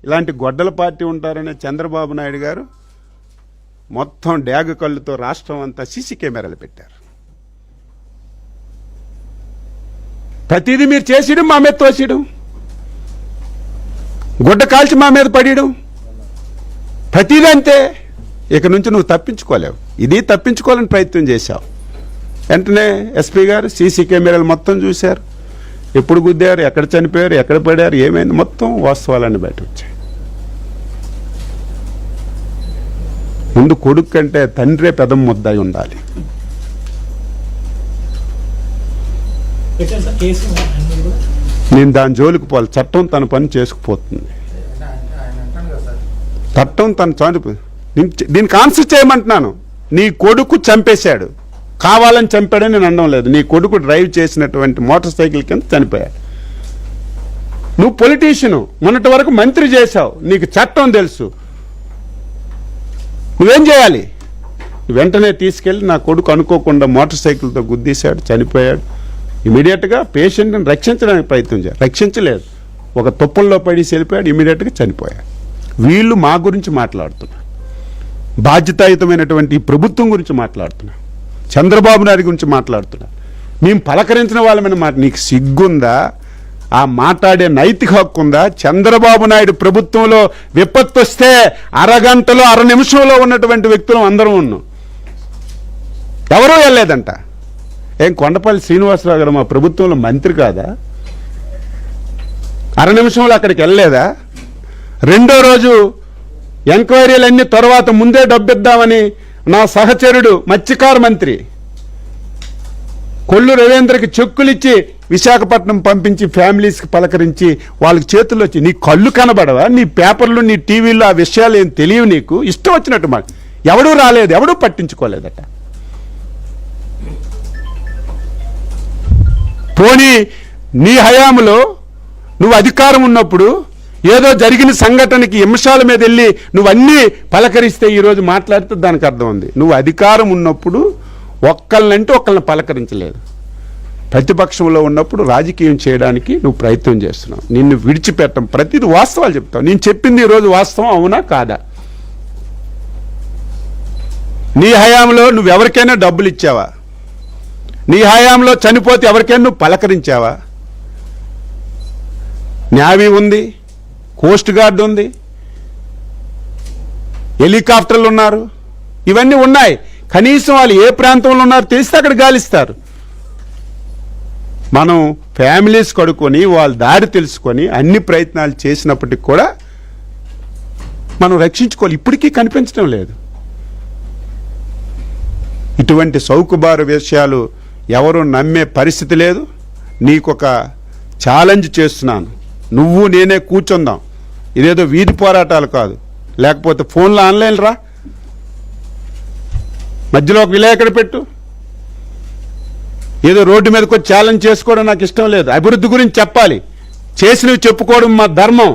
ఇలాంటి గొడ్డల పార్టీ ఉంటారనే చంద్రబాబు నాయుడు గారు మొత్తం డ్యాగ కళ్ళుతో రాష్ట్రం అంతా సీసీ కెమెరాలు పెట్టారు. ప్రతిదీ మీరు చేసేయడం, మా మీద తోసేయడం, గుడ్డ కాల్చి మా మీద పడేయడం, ప్రతిదీ అంతే. ఇక నుంచి నువ్వు తప్పించుకోలేవు. ఇది తప్పించుకోవాలని ప్రయత్నం చేశావు. వెంటనే ఎస్పీ గారు సీసీ కెమెరాలు మొత్తం చూశారు. ఎప్పుడు గుద్దారు, ఎక్కడ చనిపోయారు, ఎక్కడ పడారు, ఏమైంది, మొత్తం వాస్తవాలన్నీ బయట వచ్చాయి. ముందు కొడుకు కంటే తండ్రే పెదం ముద్దాయి ఉండాలి. నేను దాని జోలికి పోవాలి. చట్టం తన పని చేసుకుపోతుంది. చట్టం తన చనిపో దీనికి ఆన్సర్ చేయమంటున్నాను. నీ కొడుకు చంపేశాడు, కావాలని చంపాడని నేను అనడం లేదు. నీ కొడుకు డ్రైవ్ చేసినటువంటి మోటార్ సైకిల్ కింద చనిపోయాడు. నువ్వు పొలిటీషియను, మొన్నటి వరకు మంత్రి చేశావు, నీకు చట్టం తెలుసు. నువ్వేం చేయాలి? వెంటనే తీసుకెళ్ళి నా కొడుకు అనుకోకుండా మోటార్ సైకిల్తో గుద్దీశాడు, చనిపోయాడు. ఇమీడియట్గా పేషెంట్ని రక్షించడానికి ప్రయత్నం చేయాలి. రక్షించలేదు, ఒక తుప్పల్లో పడేసి వెళ్ళిపోయాడు, ఇమీడియట్గా చనిపోయాడు. వీళ్ళు మా గురించి మాట్లాడుతున్నారు, బాధ్యతాయుతమైనటువంటి ఈ ప్రభుత్వం గురించి మాట్లాడుతున్నారు, చంద్రబాబు నాయుడు గురించి మాట్లాడుతున్నారు. మేము పలకరించిన వాళ్ళమైన మాట. నీకు సిగ్గుందా? ఆ మాట్లాడే నైతిక హక్కు ఉందా? చంద్రబాబు నాయుడు ప్రభుత్వంలో విపత్తు వస్తే అరగంటలో అర నిమిషంలో ఉన్నటువంటి వ్యక్తులు అందరం ఉన్నాం. ఎవరూ వెళ్ళలేదంట. ఏం కొండపల్లి శ్రీనివాసరావు గారు మా ప్రభుత్వంలో మంత్రి కాదా? అర నిమిషంలో అక్కడికి వెళ్ళలేదా? రెండో రోజు ఎంక్వైరీలన్నీ తర్వాత ముందే డబ్బిద్దామని నా సహచరుడు మత్స్యకార మంత్రి కొల్లు రవీంద్రకి చెక్కులిచ్చి విశాఖపట్నం పంపించి ఫ్యామిలీస్కి పలకరించి వాళ్ళకి చేతుల్లో వచ్చి, నీ కళ్ళు కనబడవా? నీ పేపర్లు, నీ టీవీల్లో ఆ విషయాలు ఏం తెలియవు నీకు? ఇష్టం వచ్చినట్టు మాట. ఎవడూ రాలేదు, ఎవడూ పట్టించుకోలేదట. పోనీ నీ హయాంలో నువ్వు అధికారం ఉన్నప్పుడు ఏదో జరిగిన సంఘటనకి అంశాల మీద వెళ్ళి నువ్వన్నీ పలకరిస్తే ఈరోజు మాట్లాడితే దానికి అర్థం ఉంది. నువ్వు అధికారం ఉన్నప్పుడు ఒక్కళ్ళంటే ఒక్కళ్ళని పలకరించలేదు. ప్రతిపక్షంలో ఉన్నప్పుడు రాజకీయం చేయడానికి నువ్వు ప్రయత్నం చేస్తున్నావు. నిన్ను విడిచిపెట్టం. ప్రతిదీ వాస్తవాలు చెప్తావు. నేను చెప్పింది ఈరోజు వాస్తవం అవునా కాదా? నీ హయాంలో నువ్వెవరికైనా డబ్బులు ఇచ్చావా? నీ హయాంలో చనిపోతే ఎవరికైనా నువ్వు పలకరించావా? నేవీ ఉంది, కోస్ట్ గార్డ్ ఉంది, హెలికాప్టర్లు ఉన్నారు, ఇవన్నీ ఉన్నాయి. కనీసం వాళ్ళు ఏ ప్రాంతంలో ఉన్నారో తెలిస్తే అక్కడ గాలిస్తారు. మనం ఫ్యామిలీస్ కడుక్కొని వాళ్ళ దారి తెలుసుకొని అన్ని ప్రయత్నాలు చేసినప్పటికి కూడా మనం రక్షించుకోవాలి. ఇప్పటికీ కనిపించడం లేదు. ఇటువంటి సౌకుబారు విషయాలు ఎవరు నమ్మే పరిస్థితి లేదు. నీకొక ఛాలెంజ్ చేస్తున్నాను. నువ్వు నేనే కూర్చుందాం. ఇదేదో వీధి పోరాటాలు కాదు. లేకపోతే ఫోన్లో ఆన్లైన్ రా, మధ్యలో ఒక విలేకరు పెట్టు. ఏదో రోడ్డు మీదకి వచ్చి ఛాలెంజ్ చేసుకోవడం నాకు ఇష్టం లేదు. అభివృద్ధి గురించి చెప్పాలి, చేసినవి చెప్పుకోవడం మా ధర్మం.